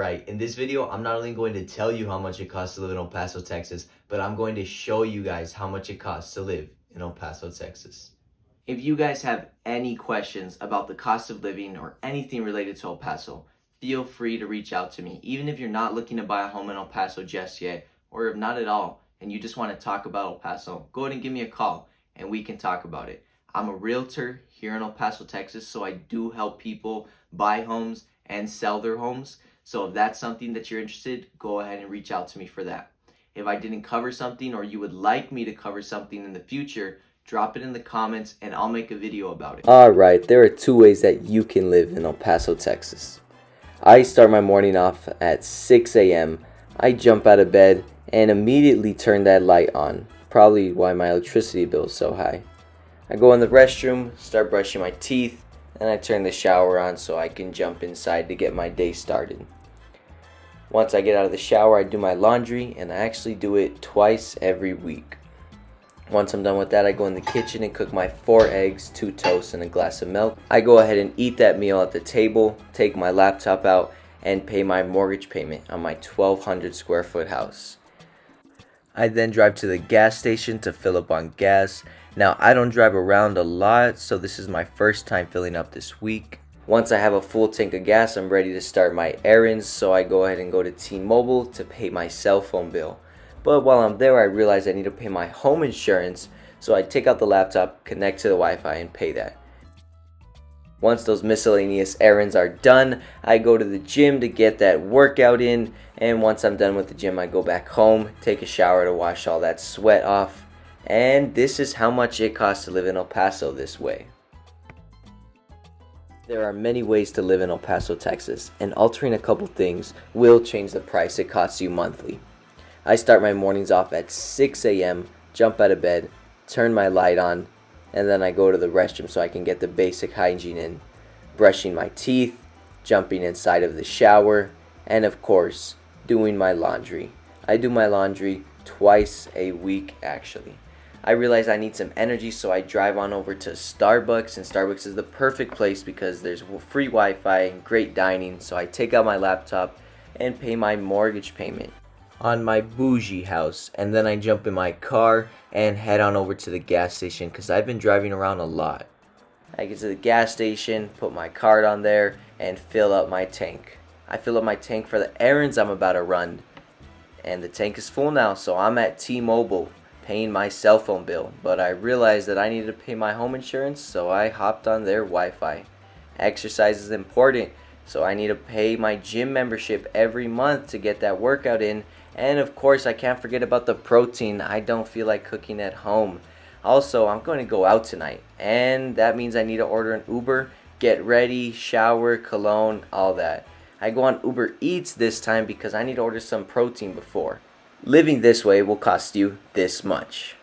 Alright, in this video, I'm not only going to tell you how much it costs to live in El Paso, Texas, but I'm going to show you guys how much it costs to live in El Paso, Texas. If you guys have any questions about the cost of living or anything related to El Paso, feel free to reach out to me. Even if you're not looking to buy a home in El Paso just yet, or if not at all, and you just want to talk about El Paso, go ahead and give me a call and we can talk about it. I'm a realtor here in El Paso, Texas, so I do help people buy homes and sell their homes. So if that's something that you're interested, go ahead and reach out to me for that. If I didn't cover something or you would like me to cover something in the future, drop it in the comments and I'll make a video about it. Alright, there are two ways that you can live in El Paso, Texas. I start my morning off at 6 a.m. I jump out of bed and immediately turn that light on. Probably why my electricity bill is so high. I go in the restroom, start brushing my teeth, and I turn the shower on so I can jump inside to get my day started. Once I get out of the shower, I do my laundry, and I actually do it twice every week. Once I'm done with that, I go in the kitchen and cook my 4 eggs, 2 toasts, and a glass of milk. I go ahead and eat that meal at the table, take my laptop out, and pay my mortgage payment on my 1,200 square foot house. I then drive to the gas station to fill up on gas. Now, I don't drive around a lot, so this is my first time filling up this week. Once I have a full tank of gas, I'm ready to start my errands, so I go ahead and go to T-Mobile to pay my cell phone bill. But while I'm there, I realize I need to pay my home insurance, so I take out the laptop, connect to the Wi-Fi, and pay that. Once those miscellaneous errands are done, I go to the gym to get that workout in, and once I'm done with the gym, I go back home, take a shower to wash all that sweat off, and this is how much it costs to live in El Paso this way. There are many ways to live in El Paso, Texas, and altering a couple things will change the price it costs you monthly. I start my mornings off at 6 a.m., jump out of bed, turn my light on, and then I go to the restroom so I can get the basic hygiene in, brushing my teeth, jumping inside of the shower, and of course, doing my laundry. I do my laundry twice a week actually. I realize I need some energy, so I drive on over to Starbucks, and Starbucks is the perfect place because there's free Wi-Fi and great dining, so I take out my laptop and pay my mortgage payment on my bougie house, and then I jump in my car and head on over to the gas station because I've been driving around a lot. I get to the gas station, put my card on there, and fill up my tank. I fill up my tank for the errands I'm about to run, and the tank is full now, so I'm at T-Mobile paying my cell phone bill, but I realized that I needed to pay my home insurance, so I hopped on their Wi-Fi. Exercise is important, so I need to pay my gym membership every month to get that workout in, and of course I can't forget about the protein. I don't feel like cooking at home. Also, I'm going to go out tonight, and that means I need to order an Uber, get ready, shower, cologne, all that. I go on Uber Eats this time because I need to order some protein before. Living this way will cost you this much.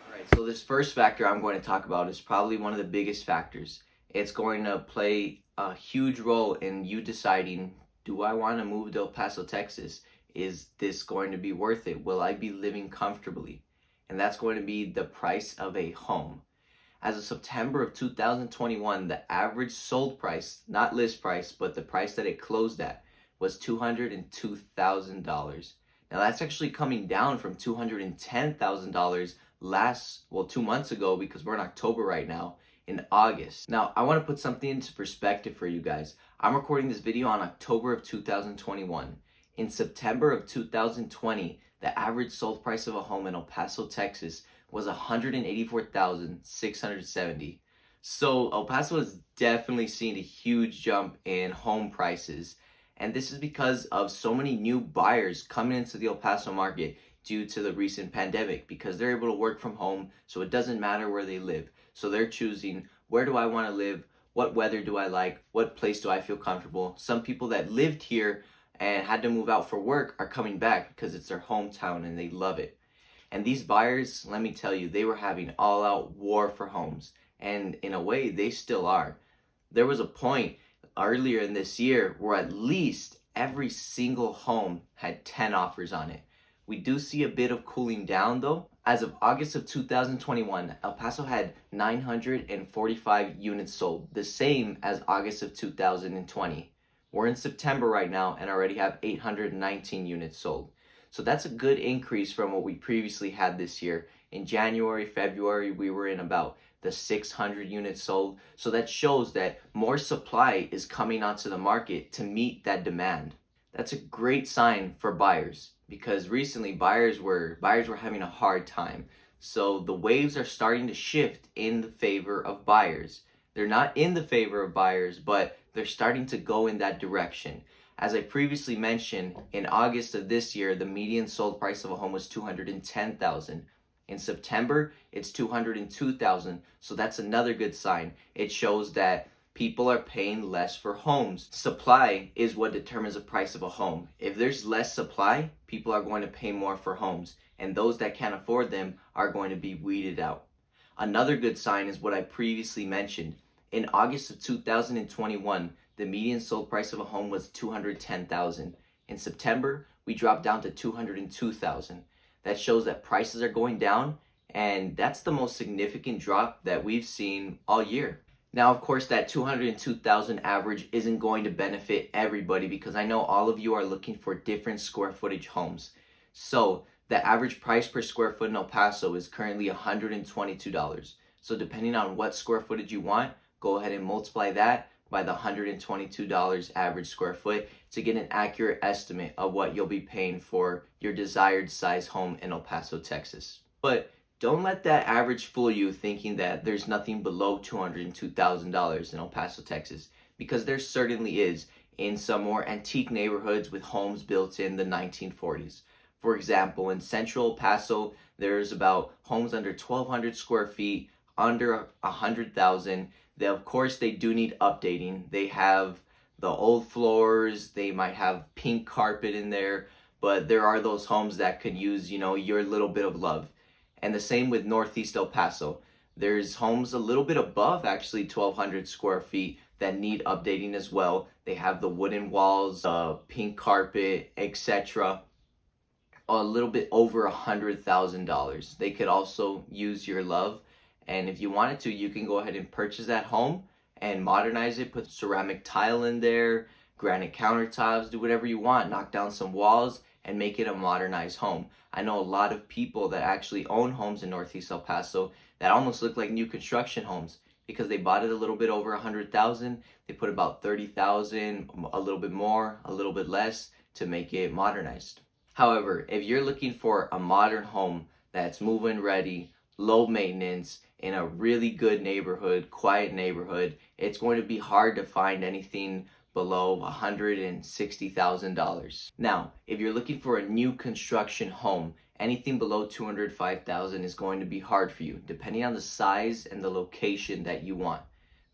Alright, so this first factor I'm going to talk about is probably one of the biggest factors. It's going to play a huge role in you deciding, do I want to move to El Paso, Texas? Is this going to be worth it? Will I be living comfortably? And that's going to be the price of a home. As of September of 2021, the average sold price, not list price, but the price that it closed at, was $202,000. Now that's actually coming down from $210,000 last, 2 months ago, because we're in October right now, in August. Now I want to put something into perspective for you guys. I'm recording this video on October of 2021. In September of 2020, the average sold price of a home in El Paso, Texas was $184,670. So El Paso has definitely seen a huge jump in home prices. And this is because of so many new buyers coming into the El Paso market due to the recent pandemic, because they're able to work from home, so it doesn't matter where they live. So they're choosing, where do I want to live? What weather do I like? What place do I feel comfortable? Some people that lived here and had to move out for work are coming back because it's their hometown and they love it. And these buyers, let me tell you, they were having all-out war for homes. And in a way, they still are. There was a point earlier in this year where at least every single home had 10 offers on it. We do see a bit of cooling down though. As of August of 2021, El Paso had 945 units sold, the same as August of 2020. We're in September right now and already have 819 units sold. So that's a good increase from what we previously had this year. In January, February, we were in about the 600 units sold. So that shows that more supply is coming onto the market to meet that demand. That's a great sign for buyers because recently buyers were having a hard time. So the waves are starting to shift in the favor of buyers. They're not in the favor of buyers, but they're starting to go in that direction. As I previously mentioned, in August of this year, the median sold price of a home was 210,000. In September, it's 202,000. So that's another good sign. It shows that people are paying less for homes. Supply is what determines the price of a home. If there's less supply, people are going to pay more for homes, and those that can't afford them are going to be weeded out. Another good sign is what I previously mentioned. In August of 2021, the median sold price of a home was 210,000. In September, we dropped down to 202,000. That shows that prices are going down, and that's the most significant drop that we've seen all year. Now, of course, that 202,000 average isn't going to benefit everybody because I know all of you are looking for different square footage homes. So the average price per square foot in El Paso is currently $122. So depending on what square footage you want, go ahead and multiply that by the $122 average square foot to get an accurate estimate of what you'll be paying for your desired size home in El Paso, Texas. But don't let that average fool you thinking that there's nothing below $202,000 in El Paso, Texas, because there certainly is in some more antique neighborhoods with homes built in the 1940s. For example, in central El Paso, there's about homes under 1,200 square feet, under 100,000. Of course, they do need updating. They have the old floors, they might have pink carpet in there, but there are those homes that could use, your little bit of love. And the same with Northeast El Paso. There's homes a little bit above actually 1,200 square feet that need updating as well. They have the wooden walls, pink carpet, etc. A little bit over $100,000. They could also use your love. And if you wanted to, you can go ahead and purchase that home and modernize it, put ceramic tile in there, granite countertops, do whatever you want, knock down some walls, and make it a modernized home. I know a lot of people that actually own homes in Northeast El Paso that almost look like new construction homes because they bought it a little bit over 100,000. They put about 30,000, a little bit more, a little bit less to make it modernized. However, if you're looking for a modern home that's move-in ready, low maintenance, in a really good neighborhood, quiet neighborhood, it's going to be hard to find anything below $160,000. Now, if you're looking for a new construction home, anything below $205,000 is going to be hard for you, depending on the size and the location that you want.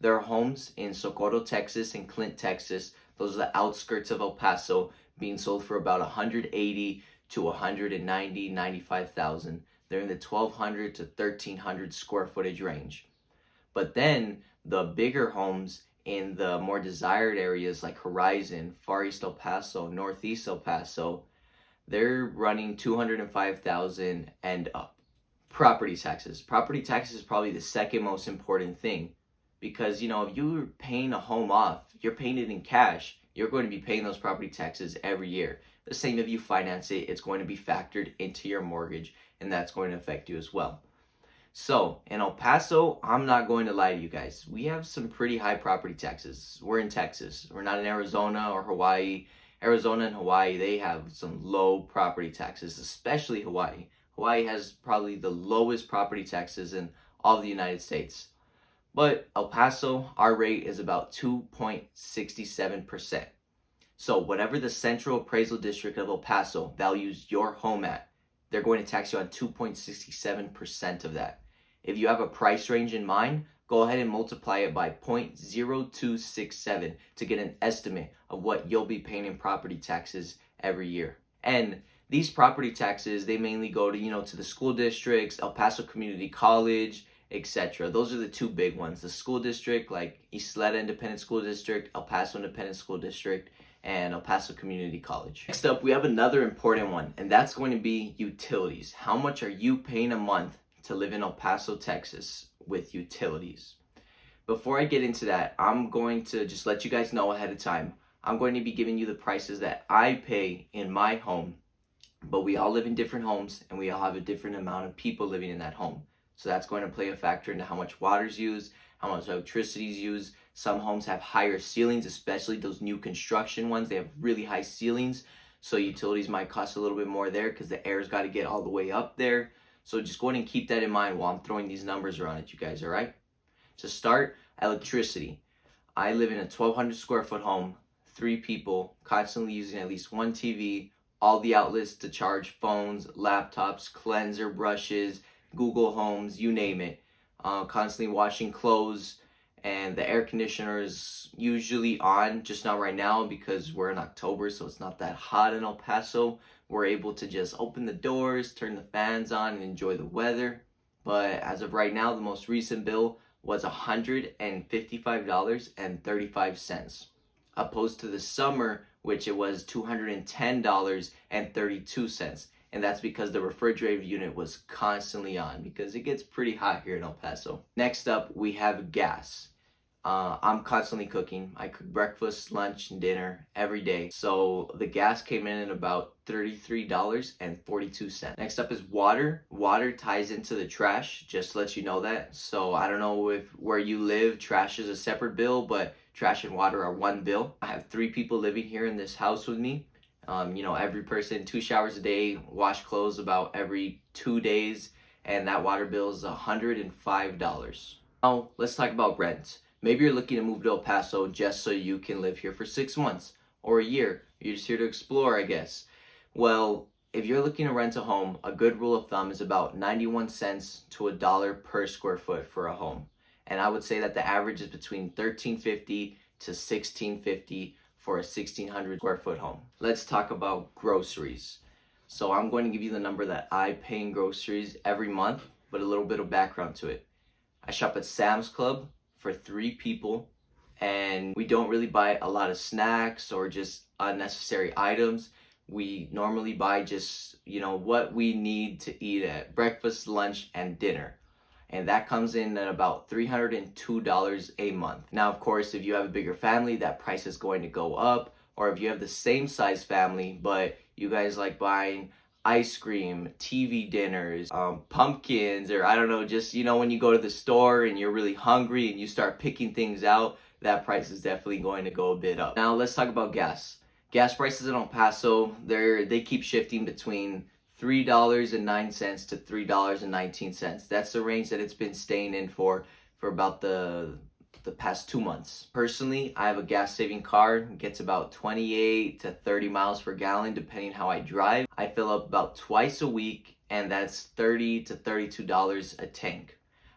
There are homes in Socorro, Texas, and Clint, Texas. Those are the outskirts of El Paso, being sold for about 180 to 190, 95,000. They're in the 1,200 to 1,300 square footage range. But then the bigger homes in the more desired areas like Horizon, Far East El Paso, Northeast El Paso, they're running 205,000 and up. Property taxes. Property taxes is probably the second most important thing because, if you're paying a home off, you're paying it in cash, you're going to be paying those property taxes every year. The same if you finance it, it's going to be factored into your mortgage, and that's going to affect you as well. So in El Paso, I'm not going to lie to you guys. We have some pretty high property taxes. We're in Texas. We're not in Arizona or Hawaii. Arizona and Hawaii, they have some low property taxes, especially Hawaii. Hawaii has probably the lowest property taxes in all of the United States. But El Paso, our rate is about 2.67%. So whatever the Central Appraisal District of El Paso values your home at, they're going to tax you on 2.67% of that. If you have a price range in mind, go ahead and multiply it by 0.0267 to get an estimate of what you'll be paying in property taxes every year. And these property taxes, they mainly go to, to the school districts, El Paso Community College, etc. Those are the two big ones. The school district, like Isleta Independent School District, El Paso Independent School District, and El Paso Community College. Next up, we have another important one, and that's going to be utilities. How much are you paying a month to live in El Paso, Texas with utilities? Before I get into that, I'm going to just let you guys know ahead of time. I'm going to be giving you the prices that I pay in my home, but we all live in different homes and we all have a different amount of people living in that home. So that's going to play a factor into how much water's used, how much electricity is used. Some homes have higher ceilings, especially those new construction ones. They have really high ceilings. So utilities might cost a little bit more there because the air's got to get all the way up there. So just go ahead and keep that in mind while I'm throwing these numbers around at you guys, all right? To start, electricity. I live in a 1,200 square foot home, 3 people, constantly using at least one TV, all the outlets to charge phones, laptops, cleanser brushes, Google Homes, you name it. Constantly washing clothes, and the air conditioner is usually on, just not right now because we're in October, so it's not that hot in El Paso. We're able to just open the doors, turn the fans on, and enjoy the weather. But as of right now, the most recent bill was $155.35, opposed to the summer, which it was $210.32. And that's because the refrigerator unit was constantly on because it gets pretty hot here in El Paso. Next up, we have gas. I'm constantly cooking. I cook breakfast, lunch, and dinner every day. So the gas came in at about $33.42. Next up is water. Water ties into the trash, just to let you know that. So I don't know if where you live, trash is a separate bill, but trash and water are one bill. I have 3 people living here in this house with me. Every person 2 showers a day, wash clothes about every 2 days, and that water bill is $105. Now let's talk about rent. Maybe you're looking to move to El Paso just so you can live here for 6 months or a year. You're just here to explore, I guess. Well, if you're looking to rent a home, a good rule of thumb is about 91 cents to $1 per square foot for a home. And I would say that the average is between $13.50 to $16.50 for a 1,600 square foot home. Let's talk about groceries. So I'm going to give you the number that I pay in groceries every month, but a little bit of background to it. I shop at Sam's Club for 3 people, and we don't really buy a lot of snacks or just unnecessary items. We normally buy just, what we need to eat at breakfast, lunch, and dinner. And that comes in at about $302 a month. Now, of course, if you have a bigger family, that price is going to go up. Or if you have the same size family, but you guys like buying ice cream, TV dinners, pumpkins, or I don't know, just, when you go to the store and you're really hungry and you start picking things out, that price is definitely going to go a bit up. Now, let's talk about gas. Gas prices in El Paso, they keep shifting between $3.09 to $3.19. That's the range that it's been staying in for about the past 2 months. Personally, I have a gas saving car. It gets about 28 to 30 miles per gallon depending how I drive. I fill up about twice a week, and that's $30 to $32 a tank.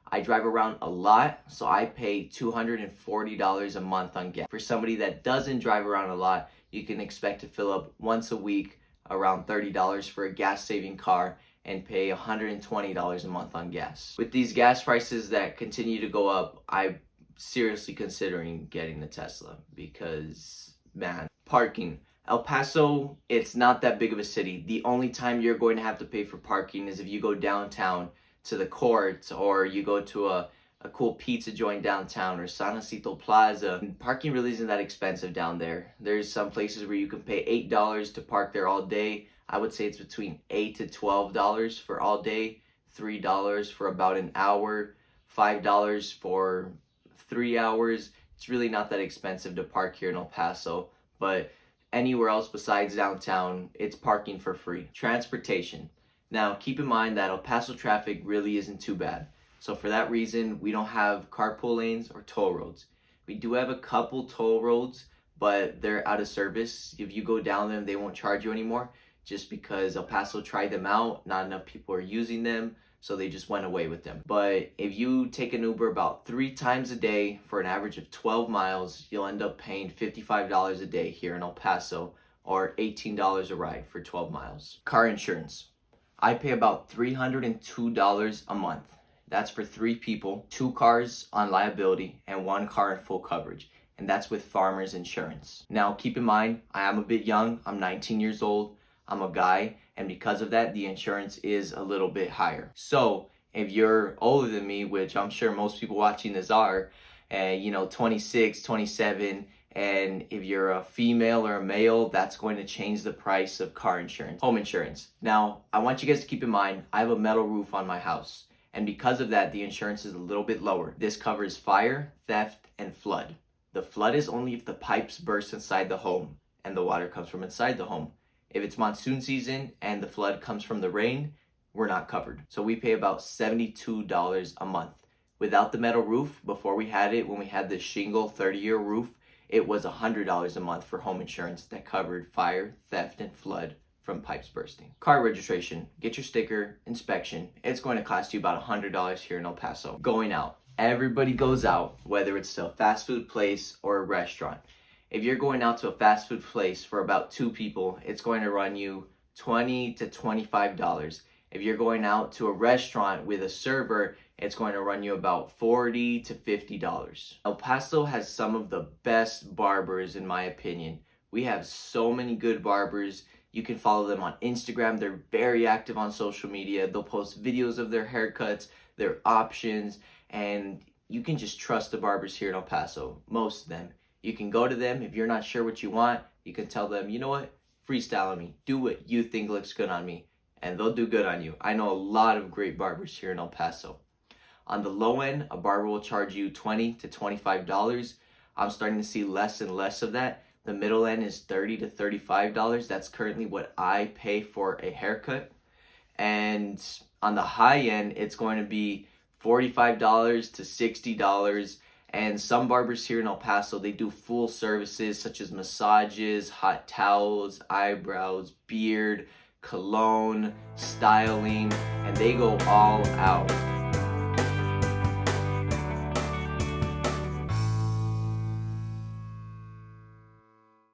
I drive around a lot, so I pay $240 a month on gas. For somebody that doesn't drive around a lot, you can expect to fill up once a week around $30 for a gas saving car and pay $120 a month on gas. With these gas prices that continue to go up, I'm seriously considering getting the Tesla because, man, parking. El Paso, it's not that big of a city. The only time you're going to have to pay for parking is if you go downtown to the courts or you go to a cool pizza joint downtown or San Jacinto Plaza. And parking really isn't that expensive down there. There's some places where you can pay $8 to park there all day. I would say it's between $8 to $12 for all day, $3 for about an hour, $5 for 3 hours. It's really not that expensive to park here in El Paso, but anywhere else besides downtown, it's parking for free. Transportation. Now, keep in mind that El Paso traffic really isn't too bad. So for that reason, we don't have carpool lanes or toll roads. We do have a couple toll roads, but they're out of service. If you go down them, they won't charge you anymore just because El Paso tried them out. Not enough people are using them, so they just went away with them. But if you take an Uber about 3 times a day for an average of 12 miles, you'll end up paying $55 a day here in El Paso, or $18 a ride for 12 miles. Car insurance. I pay about $302 a month. That's for 3 people, 2 cars on liability, and 1 car in full coverage. And that's with farmer's insurance. Now, keep in mind, I am a bit young. I'm 19 years old. I'm a guy. And because of that, the insurance is a little bit higher. So if you're older than me, which I'm sure most people watching this are, 26, 27, And if you're a female or a male, that's going to change the price of car insurance, home insurance. Now, I want you guys to keep in mind, I have a metal roof on my house. And because of that, the insurance is a little bit lower. This covers fire, theft, and flood. The flood is only if the pipes burst inside the home and the water comes from inside the home. If it's monsoon season and the flood comes from the rain, we're not covered. So we pay about $72 a month. Without the metal roof, before we had it, when we had the shingle 30-year roof, it was $100 a month for home insurance that covered fire, theft, and flood from pipes bursting. Car registration, get your sticker, inspection. It's going to cost you about $100 here in El Paso. Going out. Everybody goes out, whether it's to a fast food place or a restaurant. If you're going out to a fast food place for about 2 people, it's going to run you $20 to $25. If you're going out to a restaurant with a server, it's going to run you about $40 to $50. El Paso has some of the best barbers in my opinion. We have so many good barbers. You can follow them on Instagram. They're very active on social media. They'll post videos of their haircuts, their options, and you can just trust the barbers here in El Paso, most of them. You can go to them. If you're not sure what you want, you can tell them, you know what, freestyle on me. Do what you think looks good on me, and they'll do good on you. I know a lot of great barbers here in El Paso. On the low end, a barber will charge you $20 to $25. I'm starting to see less and less of that. The middle end is $30 to $35. That's currently what I pay for a haircut. And on the high end, it's going to be $45 to $60. And some barbers here in El Paso, they do full services such as massages, hot towels, eyebrows, beard, cologne, styling, and they go all out.